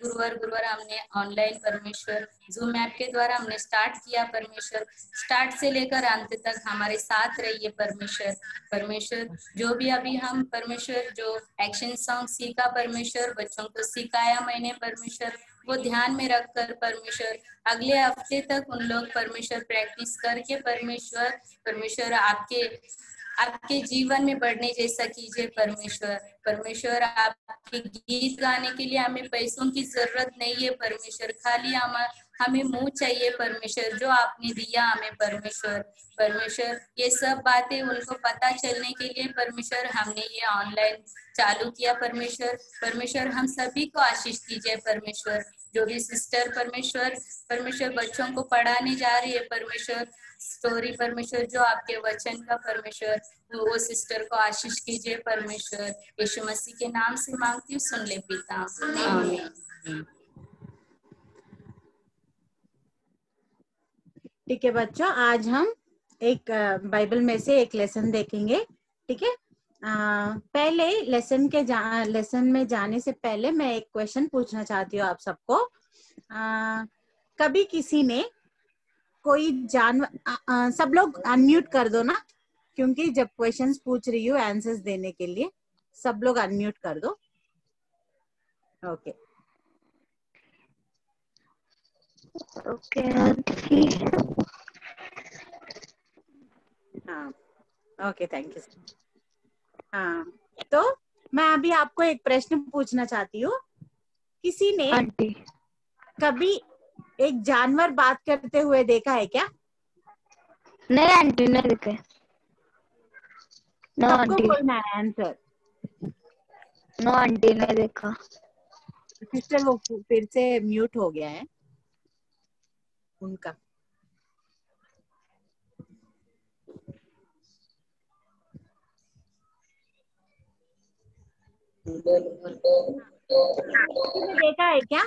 गुरुवार हमने ऑनलाइन परमेश्वर जूम ऐप के द्वारा हमने स्टार्ट किया। परमेश्वर स्टार्ट से लेकर अंत तक हमारे साथ रहिए। परमेश्वर जो भी अभी हम परमेश्वर जो एक्शन सॉन्ग सीखा, परमेश्वर बच्चों को सिखाया मैंने, परमेश्वर वो ध्यान में रखकर परमेश्वर अगले हफ्ते तक उन लोग परमेश्वर प्रैक्टिस करके परमेश्वर आपके जीवन में बढ़ने जैसा कीजिए। परमेश्वर आपके गीत गाने के लिए हमें पैसों की जरूरत नहीं है परमेश्वर, खाली हमें मुंह चाहिए परमेश्वर, जो आपने दिया हमें परमेश्वर ये सब बातें उनको पता चलने के लिए परमेश्वर हमने ये ऑनलाइन चालू किया। परमेश्वर हम सभी को आशीष दीजिए। परमेश्वर जो भी सिस्टर परमेश्वर बच्चों को पढ़ाने जा रही है परमेश्वर स्टोरी, परमेश्वर जो आपके वचन का परमेश्वर वो सिस्टर को आशीष कीजिए। परमेश्वर यीशु मसीह के नाम से मांगती हूँ, सुन ले पिता, आमीन। ठीक है बच्चों, आज हम एक बाइबल में से एक लेसन देखेंगे। ठीक है, पहले लेसन में जाने से पहले मैं एक क्वेश्चन पूछना चाहती हूँ आप सबको। कभी किसी ने कोई जानवर, सब लोग अनम्यूट कर दो ना, क्योंकि जब क्वेश्चंस पूछ रही हूँ आंसर्स देने के लिए सब लोग अनम्यूट कर दो। ओके ओके हाँ ओके, थैंक यू। हाँ, तो मैं अभी आपको एक प्रश्न पूछना चाहती हूँ। किसी ने आंटी कभी एक जानवर बात करते हुए देखा है क्या? नहीं आंटी, नहीं देखे। नो सबको आंटी, बोलना है आंसर। नो आंटी, नहीं देखा। सिस्टर वो फिर से म्यूट हो गया है उनका। किसी ने देखा है क्या?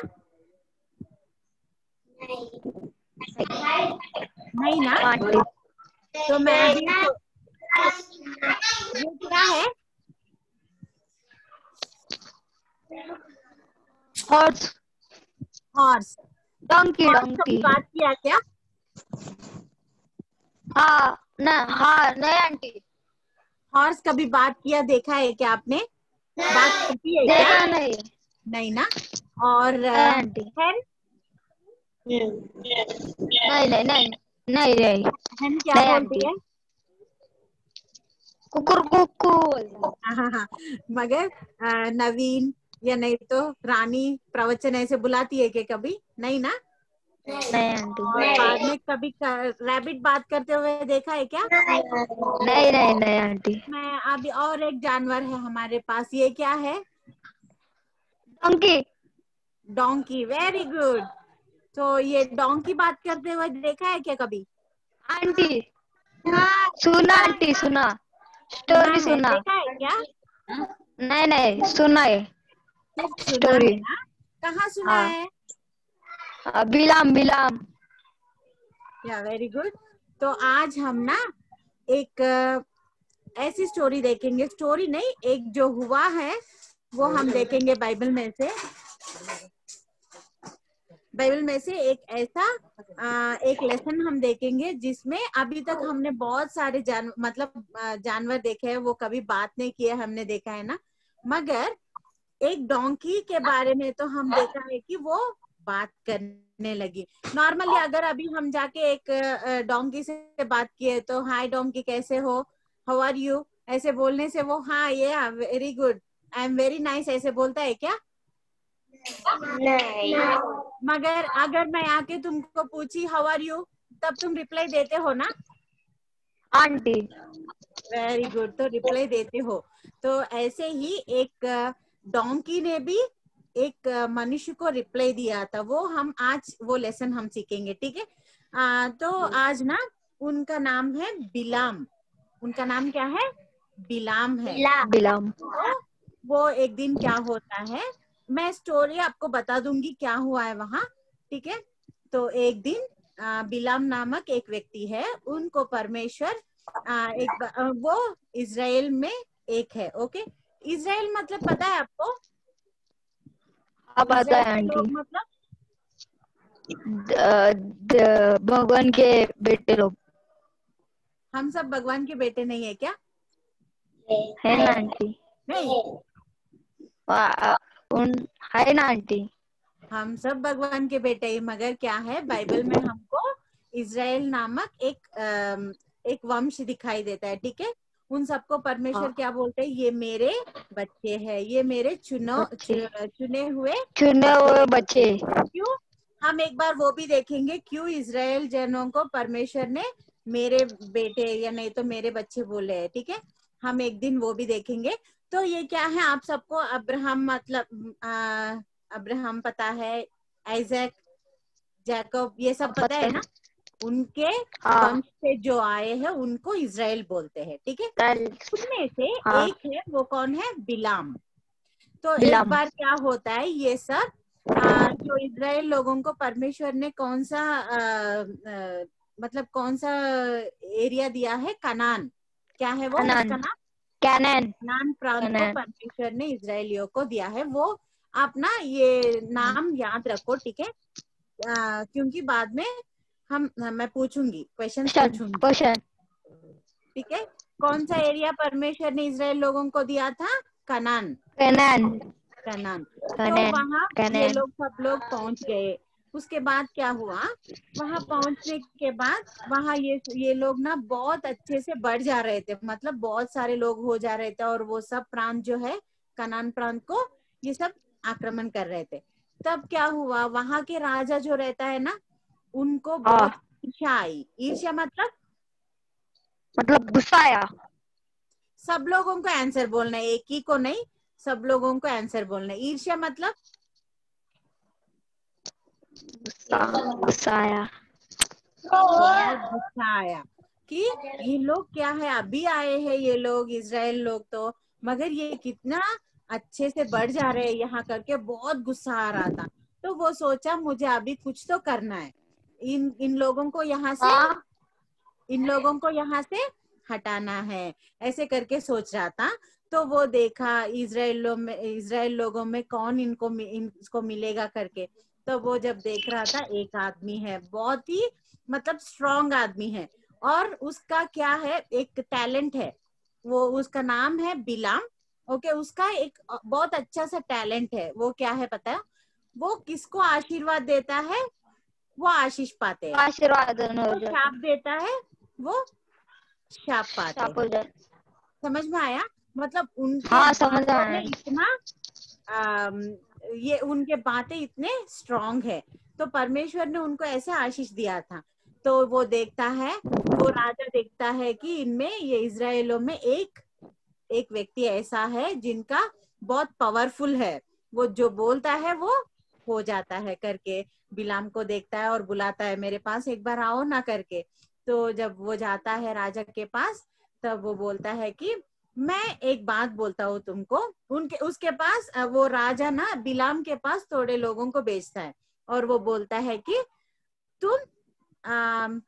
नहीं ना? आंटी तो मैं अभी ये क्या है? Horse, horse. डोंकी हॉर्स कभी डोंकी। बात किया क्या? हाँ ना, हाँ नहीं आंटी, हॉर्स कभी बात किया देखा है क्या आपने? बात करती है क्या? देखा नहीं। नहीं ना? और नहीं आंटी, हैन? नहीं नहीं नहीं नहीं नहीं हैन क्या नहीं बोलती आंटी, है? कुकुर कुकू। हाँ, मगर नवीन या नहीं तो रानी प्रवचन ऐसे बुलाती है कि कभी? नहीं ना? नहीं आंटी, और बाद में कभी रैबिट बात करते हुए देखा है क्या? नहीं नहीं नहीं आंटी। मैं अभी और एक जानवर है हमारे पास, ये क्या है? Donkey donkey. Very good. तो ये डोंकी बात करते हुए देखा है क्या कभी? आंटी, सुना आंटी, सुना, सुना स्टोरी है? सुना। देखा है क्या? नहीं नहीं सुना है सिर्फ सुना स्टोरी। है ना? कहाँ सुना हाँ, है? बिलाम बिलाम। या वेरी गुड। तो आज हम ना एक ऐसी स्टोरी देखेंगे, स्टोरी नहीं, एक जो हुआ है वो हम देखेंगे बाइबल में से। बाइबल में से एक ऐसा एक लेसन हम देखेंगे जिसमें अभी तक हमने बहुत सारे जानवर देखे हैं, वो कभी बात नहीं किए, हमने देखा है ना। मगर एक डोंकी के बारे में तो हम देखा है कि वो बात करने लगी। नॉर्मली अगर अभी हम जाके एक डोंकी से बात किए तो हाय डोंकी, कैसे हो, हाउ आर यू, ऐसे बोलने से वो हाँ ये very good, I am very nice ऐसे बोलता है क्या? नहीं मगर अगर मैं आके तुमको पूछी हाउ आर यू, तब तुम रिप्लाई देते हो ना? आंटी। वेरी गुड, तो रिप्लाई देते हो। तो ऐसे ही एक डोंकी ने भी एक मनुष्य को रिप्लाई दिया था, वो हम आज वो लेसन हम सीखेंगे। ठीक है, तो आज ना उनका नाम है बिलाम। उनका नाम क्या है? बिलाम है। बिलाम। तो वो एक दिन क्या होता है, मैं स्टोरी आपको बता दूंगी क्या हुआ है वहां। ठीक है, तो एक दिन बिलाम नामक एक व्यक्ति है, उनको परमेश्वर वो इजराइल में एक है। ओके, इजराइल मतलब पता है आपको? आप आता है इजराइल के आंटी। लोग मतलब भगवान के बेटे लोग हम सब भगवान के बेटे नहीं है क्या? है ना आंटी? नहीं, उन है ना आंटी? हम सब भगवान के बेटे ही, मगर क्या है बाइबल में हमको इजराइल नामक एक वंश दिखाई देता है, ठीक है। उन सबको परमेश्वर क्या बोलते हैं? ये मेरे बच्चे हैं, ये मेरे बच्चे, चुने हुए चुने हुए बच्चे। क्यों? हम एक बार वो भी देखेंगे क्यों इजराइल जनों को परमेश्वर ने मेरे बेटे या नहीं तो मेरे बच्चे बोले हैं, ठीक है। हम एक दिन वो भी देखेंगे। तो ये क्या है, आप सबको अब्राहम मतलब अब्राहम पता है, आइजैक, जैकब, ये सब पता पता है है? ना। उनके हाँ, वंश से जो आए हैं उनको इजराइल बोलते हैं, ठीक है। उनमें से हाँ, एक है, वो कौन है? बिलाम। तो एक बिलाम। बार क्या होता है, ये सब जो इजराइल लोगों को परमेश्वर ने कौन सा मतलब कौन सा एरिया दिया है? कनान। क्या है वो? कनान, उसका नाम कैनन, कनान प्रांत को कैनन। परमेश्वर ने इजराइलियों को दिया है। वो आप ना ये नाम याद रखो, ठीक है। क्योंकि बाद में मैं पूछूंगी, क्वेश्चंस क्वेश्चन, पूछूंगी, क्वेश्चन। ठीक है। कौन सा एरिया परमेश्वर ने इजराइल लोगों को दिया था? कनान, कैनन, कनान। तो कैनन, वहां ये कैनन। लोग सब लोग पहुंच गए। उसके बाद क्या हुआ? वहां पहुंचने के बाद वहां ये लोग ना बहुत अच्छे से बढ़ जा रहे थे, मतलब बहुत सारे लोग हो जा रहे थे, और वो सब प्रांत जो है कनान प्रांत को ये सब आक्रमण कर रहे थे। तब क्या हुआ? वहां के राजा जो रहता है ना, उनको बहुत हाँ, ईर्ष्या आई। ईर्ष्या मतलब गुस्सा आया। सब लोगों को आंसर बोलना है, एक ही को नहीं, सब लोगों को आंसर बोलना है। ईर्ष्या मतलब गुस्सा, गुस्सा आया। बहुत गुस्सा आया कि ये लोग क्या है, अभी आए हैं ये लोग इजराइल लोग तो, मगर ये कितना अच्छे से बढ़ जा रहे हैं यहाँ करके, बहुत गुस्सा आ रहा था। तो वो सोचा मुझे अभी कुछ तो करना है, इन लोगों को यहाँ से, हाँ, इन लोगों को यहाँ से हटाना है, ऐसे करके सोच रहा था। तो वो देखा इजराइल लोगों में कौन इनको मिलेगा करके। तो वो जब देख रहा था, एक आदमी है, बहुत ही मतलब स्ट्रांग आदमी है, और उसका क्या है, एक टैलेंट है। वो उसका नाम है बिलाम। ओके, उसका एक बहुत अच्छा सा टैलेंट है। वो क्या है पता है? वो किसको आशीर्वाद देता है वो आशीष पाते हैं, आशीर्वाद हो वो जाता। शाप देता है वो शाप पाते साप हैं। हो जाए। समझ में आया? मतलब उनके हाँ, समझ बातों आया। में इतना आम, ये उनके बातें इतने स्ट्रांग है, तो परमेश्वर ने उनको ऐसे आशीष दिया था। तो वो देखता है, वो राजा देखता है कि इनमें, ये इजराइलों में एक एक व्यक्ति ऐसा है जिनका बहुत पावरफुल है, वो जो बोलता है वो हो जाता है करके। बिलाम को देखता है और बुलाता है, मेरे पास एक बार आओ ना करके। तो जब वो जाता है राजा के पास, तब वो बोलता है कि मैं एक बात बोलता हूँ तुमको। उनके उसके पास वो राजा ना बिलाम के पास थोड़े लोगों को भेजता है, और वो बोलता है कि तुम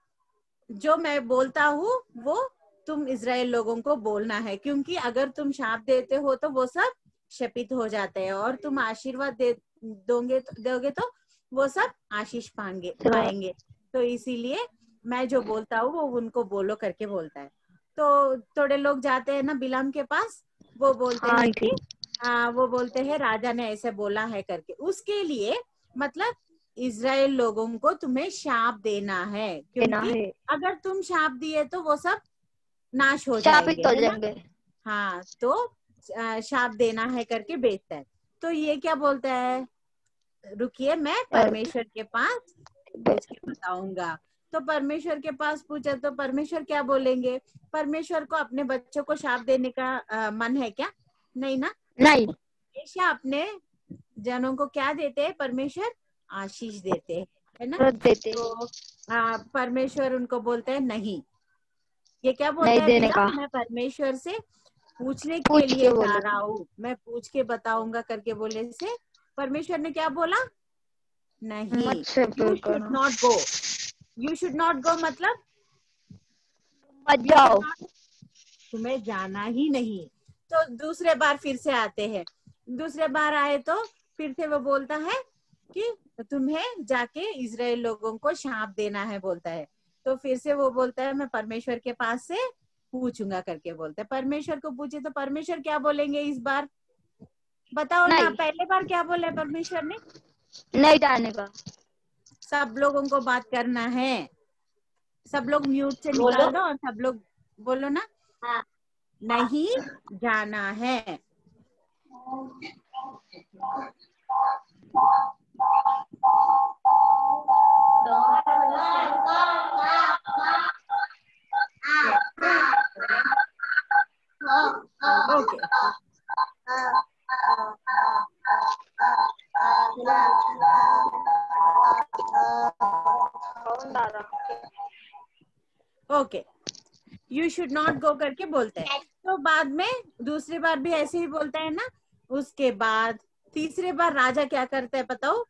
जो मैं बोलता हूँ वो तुम इजराइल लोगों को बोलना है, क्योंकि अगर तुम शाप देते हो तो वो सब शपित हो जाते हैं, और तुम आशीर्वाद दोगे तो वो सब आशीष पाएंगे। तो इसीलिए मैं जो बोलता हूँ वो उनको बोलो करके बोलता है। तो थोड़े लोग जाते हैं ना बिलाम के पास, वो बोलते हाँ हैं आंटी। कि वो बोलते हैं राजा ने ऐसे बोला है करके, उसके लिए मतलब इजराइल लोगों को तुम्हें शाप देना है, देना क्योंकि है। अगर तुम शाप दिए तो वो सब नाश हो जाएंगे, शापित हो है ना। जाएंगे। हाँ, तो शाप देना है करके बेचता है। तो ये क्या बोलता है? रुकिए, मैं परमेश्वर के पास पूछ के बताऊंगा। तो परमेश्वर के पास पूछा तो परमेश्वर क्या बोलेंगे? परमेश्वर को अपने बच्चों को शाप देने का मन है क्या? नहीं ना। नहीं, हमेशा अपने जनों को क्या देते हैं? परमेश्वर आशीष देते हैं, है ना। रख देते हैं। तो परमेश्वर उनको बोलते हैं नहीं। ये क्या बोलता नहीं है देने का। बिलाम? मैं परमेश्वर से पूछने के पूछ लिए के जा बोलो। रहा हूँ, मैं पूछ के बताऊंगा करके बोले से परमेश्वर ने क्या बोला? नहीं, मत से यू प्रेयर शुड करो। Not go. You should not go मतलब मत यू शुड जाओ। नॉट, तुम्हें जाना ही नहीं। तो दूसरे बार फिर से आते हैं। दूसरे बार आए तो फिर से वो बोलता है कि तुम्हें जाके इजराइल लोगों को शाप देना है बोलता है। तो फिर से वो बोलता है मैं परमेश्वर के पास से पूछूंगा करके बोलता है। परमेश्वर को पूछे तो परमेश्वर क्या बोलेंगे इस बार, बताओ ना। नहीं, पहले बार क्या बोला परमेश्वर ने? नहीं जाने का। सब लोगों को बात करना है। सब लोग म्यूट से निकाल दो और सब लोग बोलो ना। हाँ। नहीं जाना है। Okay okay, you should not go करके बोलते हैं। तो बाद में दूसरी बार भी ऐसे ही बोलता है ना। उसके बाद तीसरे बार राजा क्या करता है बताओ?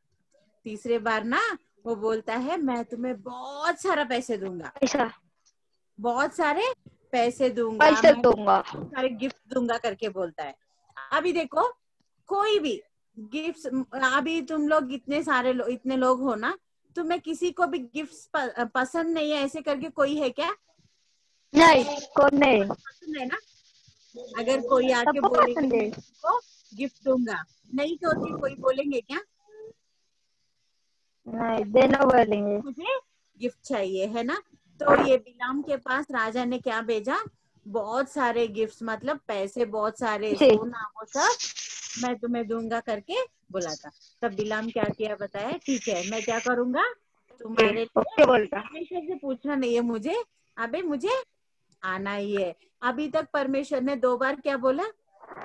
तीसरे बार ना वो बोलता है मैं तुम्हें बहुत सारा पैसे दूंगा, पैसा, बहुत सारे पैसे दूंगा, पैसे मैं दूंगा। बहुत सारे गिफ्ट दूंगा करके बोलता है। अभी देखो कोई भी गिफ्ट, अभी तुम लोग इतने सारे इतने लोग हो ना, तुम्हें किसी को भी गिफ्ट पसंद नहीं है ऐसे करके कोई है क्या? नहीं, कौन नहीं? पसंद है ना? अगर कोई आके सबको बोलेंगे पसंद है। मैं तुमको गिफ्ट दूंगा, नहीं तो कोई बोलेंगे क्या नहीं, देना बोलेंगे। मुझे गिफ्ट चाहिए, है ना? तो ये बिलाम के पास राजा ने क्या भेजा? बहुत सारे गिफ्ट्स, मतलब पैसे बहुत सारे, सोना वो सब मैं तुम्हें दूंगा करके बोला था। तब बिलाम क्या किया बताया? ठीक है मैं क्या करूंगा, तुम्हारे लिए ओके बोलता। परमेश्वर से पूछना नहीं है मुझे, अबे मुझे आना ही है। अभी तक परमेश्वर ने 2 बार क्या बोला?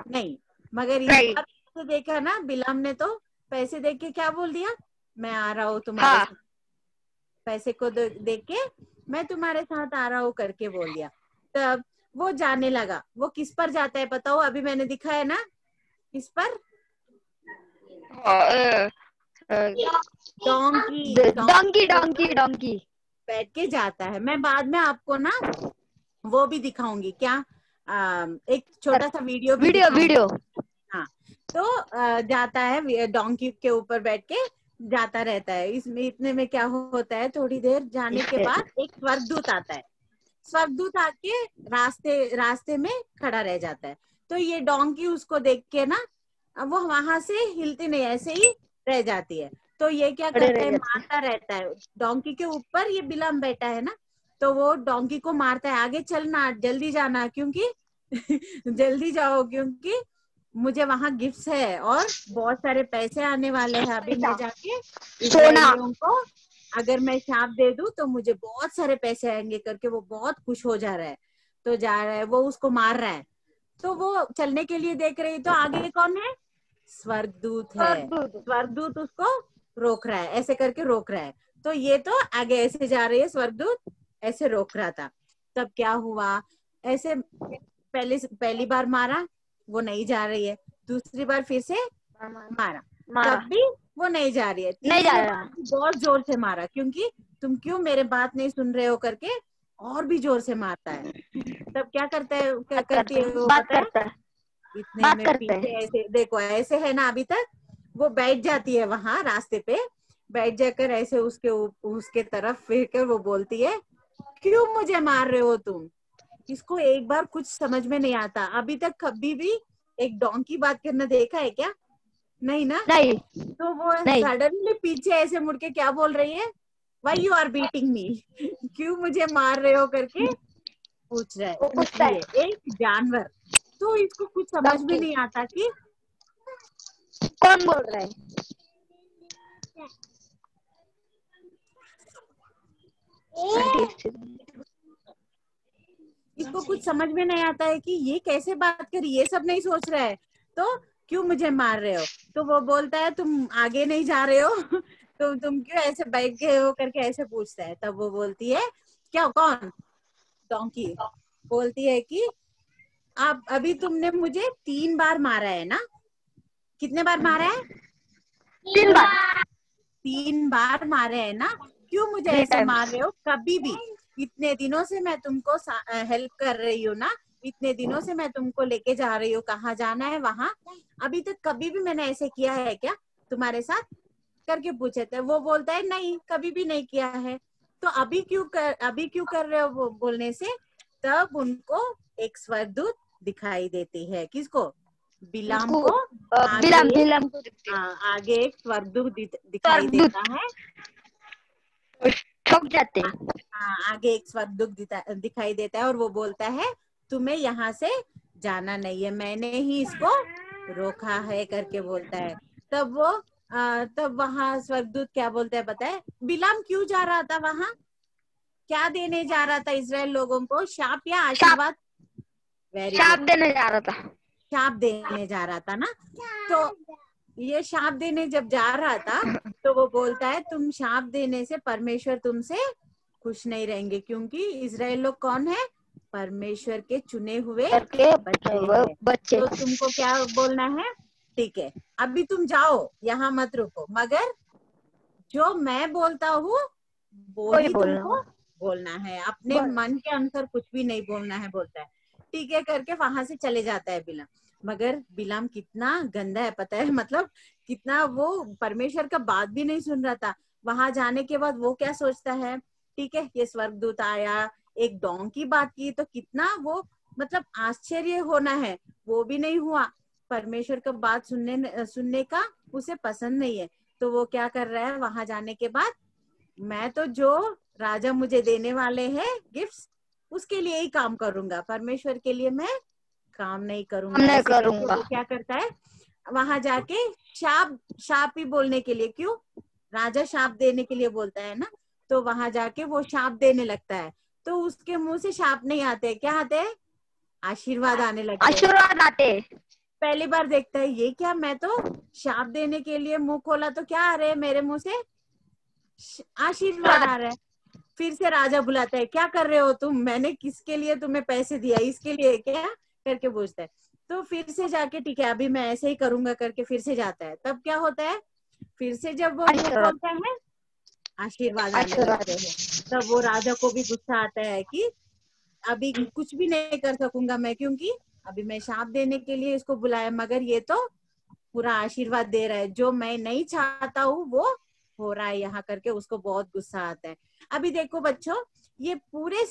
नहीं, मगर इस नहीं। बार पैसे देखा ना, बिलाम ने तो पैसे देख के क्या बोल दिया? मैं आ रहा हूँ तुम्हारे हाँ। साथ। पैसे को देख के मैं तुम्हारे साथ आ रहा हूँ करके बोल दिया। तब वो जाने लगा। वो किस पर जाता है बताओ? अभी मैंने दिखाया ना, किस पर? डोंकी, डोंकी, के ऊपर डोंकी, डोंकी। बैठ के जाता है। मैं बाद में आपको ना वो भी दिखाऊंगी, क्या एक छोटा सा वीडियो भी वीडियो, दिखाऊंगी। वीडियो। हाँ, तो जाता है डोंकी के ऊपर बैठ के जाता रहता है। इसमें इतने में क्या होता है, थोड़ी देर जाने के बाद एक स्वर्गदूत आता है। स्वर्गदूत आके रास्ते रास्ते में खड़ा रह जाता है। तो ये डोंकी उसको देख के ना, वो वहां से हिलती नहीं, ऐसे ही रह जाती है। तो ये क्या खड़े करता रह है, जाते। मारता रहता है डोंकी के ऊपर। ये बिलाम बैठा है ना, तो वो डोंकी को मारता है, आगे चलना, जल्दी जाना, क्योंकि जल्दी जाओ क्योंकि मुझे वहां गिफ्ट्स है और बहुत सारे पैसे आने वाले हैं। अभी मैं पैसा, जाके सोना। इजरायलियों को अगर मैं शाप दे दूं तो मुझे बहुत सारे पैसे आएंगे करके वो बहुत खुश हो जा रहा है। तो जा रहा है, वो उसको मार रहा है। तो वो चलने के लिए देख रही, तो आगे कौन है? स्वर्गदूत है। दूध। स्वर्गदूत उसको रोक रहा है, ऐसे करके रोक रहा है। तो ये तो आगे ऐसे जा रही है, स्वर्गदूत ऐसे रोक रहा था। तब क्या हुआ, ऐसे पहली बार मारा, वो नहीं जा रही है। दूसरी बार फिर से मारा, मारा। तब भी वो नहीं जा रही है। नहीं जा तीसरे रहा। बार बहुत जोर से मारा, क्योंकि तुम क्यों मेरे बात नहीं सुन रहे हो करके और भी जोर से मारता है। तब क्या करता है, क्या बात करती करता है है, वो बात पता है? करता है, इतने बात में करता पीछे है। ऐसे देखो, ऐसे है ना, अभी तक वो बैठ जाती है वहां रास्ते पे, बैठ जाकर ऐसे उसके तरफ फिर कर वो बोलती है क्यों मुझे मार रहे हो तुम? इसको एक बार कुछ समझ में नहीं आता। अभी तक कभी भी एक डोंकी बात करना देखा है क्या? नहीं ना। नहीं, तो वो नहीं। सडनली पीछे ऐसे मुड़ के क्या बोल रही है? Why you are beating me? क्यों मुझे मार रहे हो करके पूछ रहा है। वो पूछ पूछता रही है। है एक जानवर। तो इसको कुछ समझ में डोंकी। नहीं आता कि कौन बोल रहा है? इसको कुछ समझ में नहीं आता है कि ये कैसे बात करी, ये सब नहीं सोच रहा है। तो क्यों मुझे मार रहे हो? तो वो बोलता है तुम आगे नहीं जा रहे हो तो तुम क्यों ऐसे बैठ गए हो करके ऐसे पूछता है। तब वो बोलती है, क्या कौन? डोंकी बोलती है कि आप अभी तुमने मुझे 3 बार मारा है ना? कितने बार मारा है? 3 बार। 3 बार मारे है ना? क्यों मुझे 3 ऐसे मार टाइम्स। रहे हो? कभी भी इतने दिनों से मैं तुमको हेल्प कर रही हूँ ना, इतने दिनों से मैं तुमको लेके जा रही हूँ, कहाँ जाना है वहां। अभी तक कभी भी मैंने ऐसे किया है क्या? तुम्हारे साथ करके पूछे थे। वो बोलता है नहीं, कभी भी नहीं किया है। तो अभी क्यों कर रहे हो वो बोलने से तब उनको एक स्वर्गदूत दिखाई देती है। किसको? बिलाम को बिलाम बिलाम को दिखती है। आगे एक स्वर्गदूत दिखाई देता है। ठोक जाते हैं। हाँ, आगे एक स्वर्गदूत दिखाई देता है और वो बोलता है तुम्हें यहाँ से जाना नहीं है, मैंने ही इसको रोका है करके बोलता है। तब वहाँ स्वर्गदूत क्या बोलता है पता है? बिलाम क्यों जा रहा था वहाँ? क्या देने जा रहा था इजराइल लोगों को? शाप या आशीर्वाद? वेरी शाप गुड, देने जा रहा था। शाप देने जा रहा था ना। तो ये शाप देने जब जा रहा था तो वो बोलता है तुम शाप देने से परमेश्वर तुमसे खुश नहीं रहेंगे, क्योंकि इजराइल लोग कौन है? परमेश्वर के चुने हुए बच्चे। तो तुमको क्या बोलना है? ठीक है, अभी तुम जाओ, यहाँ मत रुको, मगर जो मैं बोलता हूँ वो ही तुमको बोलना है, अपने मन के अनुसार कुछ भी नहीं बोलना है, बोलता है। ठीक है करके वहां से चले जाता है बिलाम। मगर बिलाम कितना गंदा है पता है, मतलब कितना वो परमेश्वर का बात भी नहीं सुन रहा था। वहां जाने के बाद वो क्या सोचता है, ठीक है ये स्वर्गदूत आया, एक डोंकी बात की, तो कितना वो मतलब आश्चर्य होना है, वो भी नहीं हुआ। परमेश्वर का बात सुनने का उसे पसंद नहीं है। तो वो क्या कर रहा है, वहां जाने के बाद मैं तो जो राजा मुझे देने वाले हैं गिफ्ट्स, उसके लिए ही काम करूंगा, परमेश्वर के लिए मैं काम नहीं करूंगा। ऐसे करके वो क्या करता है, वहां जाके शाप ही बोलने के लिए, क्यों? राजा शाप देने के लिए बोलता है ना, तो वहां जाके वो शाप देने लगता है। तो उसके मुंह से शाप नहीं आते, क्या आते हैं? आशीर्वाद आने लगते हैं। आशीर्वाद आते। पहली बार देखता है ये क्या, मैं तो शाप देने के लिए मुंह खोला तो क्या आ रहे हैं मेरे मुंह से? आशीर्वाद आ रहा है। फिर से राजा बुलाता है, क्या कर रहे हो तुम? मैंने किसके लिए तुम्हें पैसे दिया, इसके लिए क्या करके पूछता है। तो फिर से जाके ठीक है अभी मैं ऐसे ही करूंगा करके फिर से जाता है। तब क्या होता है, फिर से जब वो मुंह खोलता है आशीर्वाद आने लगते हैं। तब वो राजा को भी गुस्सा आता है कि अभी कुछ भी नहीं कर सकूंगा मैं, क्योंकि अभी मैं शाप देने के लिए इसको बुलाया, मगर ये तो पूरा आशीर्वाद दे रहा है, जो मैं नहीं चाहता हूँ वो हो रहा है यहाँ करके उसको बहुत गुस्सा आता है। अभी देखो बच्चों, ये पूरे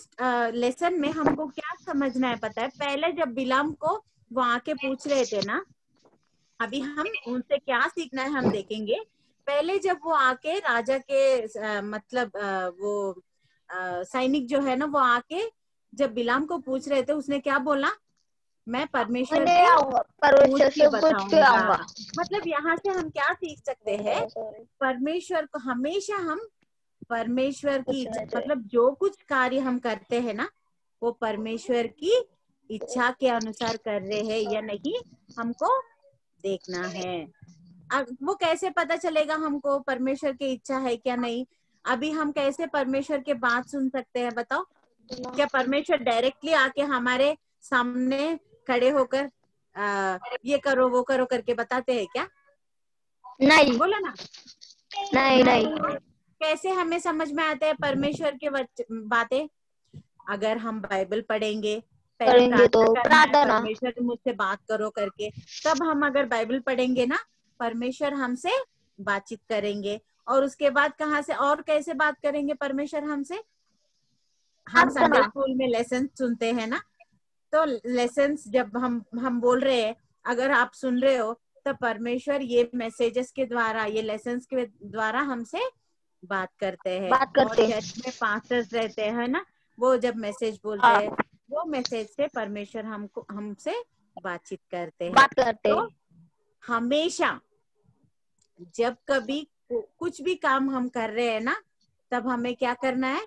लेसन में हमको क्या समझना है पता है? पहले जब बिलाम को वो आके पूछ रहे थे ना, अभी हम उनसे क्या सीखना है हम देखेंगे। पहले जब वो आके राजा के मतलब वो सैनिक जो है ना, वो आके जब बिलाम को पूछ रहे थे, उसने क्या बोला? मैं परमेश्वर से बताऊंगा। मतलब यहाँ से हम क्या सीख सकते हैं? परमेश्वर को हमेशा हम परमेश्वर की मतलब जो कुछ कार्य हम करते हैं ना, वो परमेश्वर की इच्छा के अनुसार कर रहे हैं या नहीं, हमको देखना है। अब वो कैसे पता चलेगा हमको परमेश्वर की इच्छा है क्या नहीं? अभी हम कैसे परमेश्वर के बात सुन सकते हैं बताओ? क्या परमेश्वर डायरेक्टली आके हमारे सामने खड़े होकर ये करो वो करो करके बताते हैं क्या? नहीं, बोला ना। नहीं। कैसे हमें समझ में आते हैं परमेश्वर के बातें? अगर हम बाइबल पढ़ेंगे, पहले तो प्रार्थना, परमेश्वर मुझसे बात करो करके, तब हम अगर बाइबल पढ़ेंगे ना, परमेश्वर हमसे बातचीत करेंगे। और उसके बाद कहाँ से और कैसे बात करेंगे परमेश्वर हमसे? हम संडे स्कूल में लेसन सुनते हैं ना, तो लेसन्स जब हम बोल रहे हैं, अगर आप सुन रहे हो, तो परमेश्वर ये मैसेजेस के द्वारा, ये लेसन्स के द्वारा हमसे बात करते हैं। और चर्च में पास्टर्स रहते हैं ना, वो जब मैसेज बोलते हैं, वो मैसेज से परमेश्वर हमसे बातचीत करते हैं। तो हमेशा जब कभी कुछ भी काम हम कर रहे हैं ना, तब हमें क्या करना है?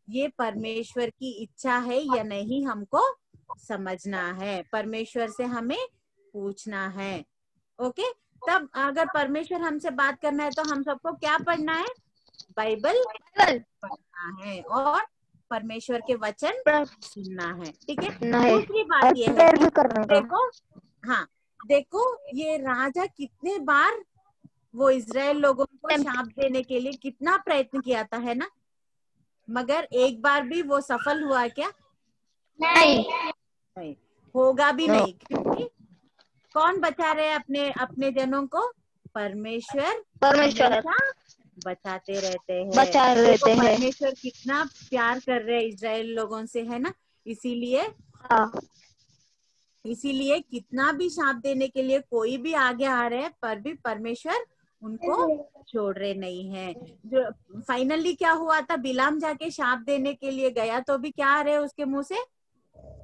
ये परमेश्वर की इच्छा है या नहीं हमको समझना है, परमेश्वर से हमें पूछना है। ओके, तब अगर परमेश्वर हमसे बात करना है तो हम सबको क्या पढ़ना है? बाइबल पढ़ना है और परमेश्वर के वचन सुनना है। ठीक है, दूसरी बात ये है कि देखो ये राजा कितने बार वो इजराइल लोगों को शाप देने के लिए कितना प्रयत्न किया था, है ना, मगर एक बार भी वो सफल हुआ क्या? नहीं, होगा भी नहीं, क्योंकि कौन बचा रहे अपने अपने जनों को? परमेश्वर परमेश्वर हमेशा बचाते रहते हैं। बचा रहते हैं। परमेश्वर कितना प्यार कर रहे हैं इजराइल लोगों से, है ना। हाँ इसीलिए कितना भी शाप देने के लिए कोई भी आगे आ रहे हैं, पर भी परमेश्वर उनको छोड़ रहे नहीं है। जो फाइनली क्या हुआ था, बिलाम जाके शाप देने के लिए गया तो भी क्या आ रहे उसके मुंह से,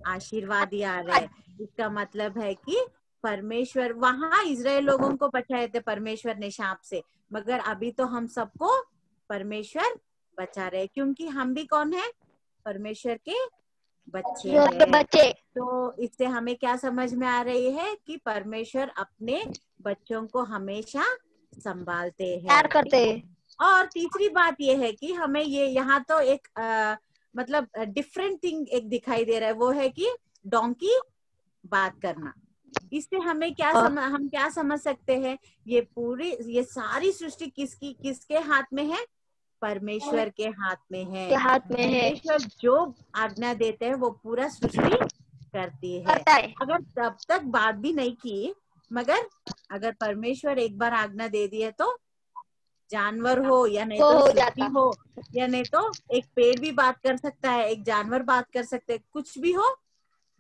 आशीर्वाद ही आ रहे। इसका मतलब है कि परमेश्वर वहां इजराइल लोगों को बचाए थे परमेश्वर ने शाप से, मगर अभी तो हम सबको परमेश्वर बचा रहे, क्योंकि हम भी कौन है, परमेश्वर के बच्चे हैं। बच्चे। तो इससे हमें क्या समझ में आ रही है कि परमेश्वर अपने बच्चों को हमेशा संभालते हैं, प्यार करते हैं। और तीसरी बात ये है कि हमें ये यहाँ तो एक मतलब डिफरेंट थिंग एक दिखाई दे रहा है, वो है कि डोंकी बात करना। इससे हमें क्या हम क्या समझ सकते हैं, ये सारी सृष्टि किसके हाथ में है, परमेश्वर के हाथ में है। के हाथ में है। परमेश्वर जो आज्ञा देते हैं वो पूरा सृष्टि करती है। अगर तब तक बात भी नहीं की, मगर अगर परमेश्वर एक बार आज्ञा दे दी है तो जानवर हो या नहीं तो सृष्टि हो या नहीं तो एक पेड़ भी बात कर सकता है, एक जानवर बात कर सकते हैं, कुछ भी हो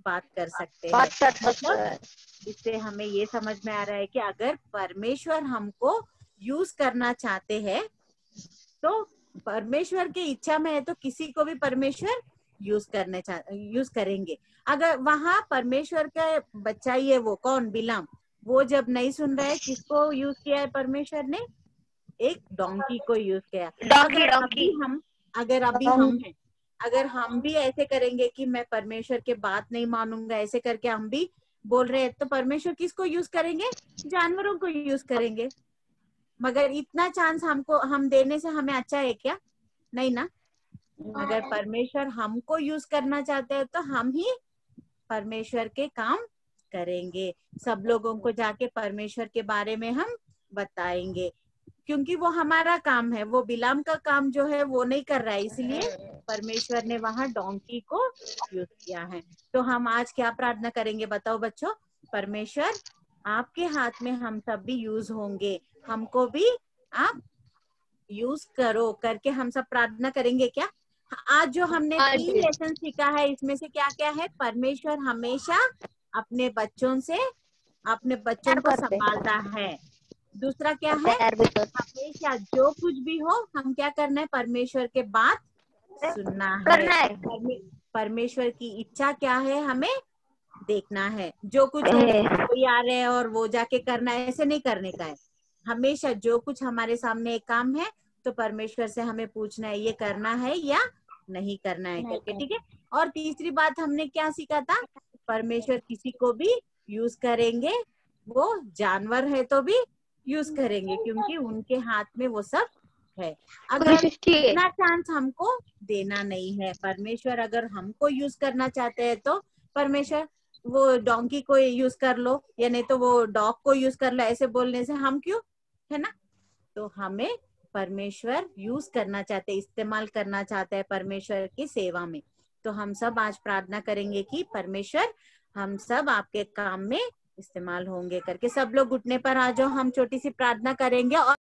बात कर सकते हैं। मतलब इससे हमें ये समझ में आ रहा है कि अगर परमेश्वर हमको यूज करना चाहते हैं तो परमेश्वर की इच्छा में है तो किसी को भी परमेश्वर यूज करेंगे। अगर वहां परमेश्वर का बच्चा ही है, वो कौन, बिलाम, वो जब नहीं सुन रहा है, किसको यूज किया है परमेश्वर ने, एक डोंकी को यूज किया। अगर हम भी ऐसे करेंगे कि मैं परमेश्वर के बात नहीं मानूंगा, ऐसे करके हम भी बोल रहे हैं, तो परमेश्वर किसको यूज करेंगे, जानवरों को यूज करेंगे। मगर इतना चांस हम देने से हमें अच्छा है क्या, नहीं ना। अगर परमेश्वर हमको यूज करना चाहते हैं तो हम ही परमेश्वर के काम करेंगे, सब लोगों को जाके परमेश्वर के बारे में हम बताएंगे, क्योंकि वो हमारा काम है। वो बिलाम का काम जो है वो नहीं कर रहा है, इसलिए परमेश्वर ने वहां डोंकी को यूज किया है। तो हम आज क्या प्रार्थना करेंगे बताओ बच्चों, परमेश्वर आपके हाथ में हम सब भी यूज होंगे, हमको भी आप यूज करो करके हम सब प्रार्थना करेंगे क्या। आज जो हमने 3 लेसन सीखा है, इसमें से क्या क्या है, परमेश्वर हमेशा अपने बच्चों को संभालता है। दूसरा क्या है, हमेशा जो कुछ भी हो हम क्या करना है, परमेश्वर के बात सुनना है। परमेश्वर की इच्छा क्या है हमें देखना है। जो कुछ हो, कोई आ रहे हैं और वो जाके करना है, ऐसे नहीं करने का है। हमेशा जो कुछ हमारे सामने एक काम है तो परमेश्वर से हमें पूछना है ये करना है या नहीं करना है करके, ठीक है। और तीसरी बात हमने क्या सीखा था, परमेश्वर किसी को भी यूज करेंगे, वो जानवर है तो भी यूज करेंगे, क्योंकि उनके हाथ में वो सब है। अगर इतना चांस हमको देना नहीं है, परमेश्वर अगर हमको यूज करना चाहते हैं तो परमेश्वर वो डोंकी को यूज कर लो या नहीं तो वो डॉग को यूज कर लो, ऐसे बोलने से हम क्यों, है ना। तो हमें परमेश्वर यूज करना चाहते, इस्तेमाल करना चाहता है परमेश्वर की सेवा में। तो हम सब आज प्रार्थना करेंगे कि परमेश्वर हम सब आपके काम में इस्तेमाल होंगे करके। सब लोग घुटने पर आ जाओ, हम छोटी सी प्रार्थना करेंगे और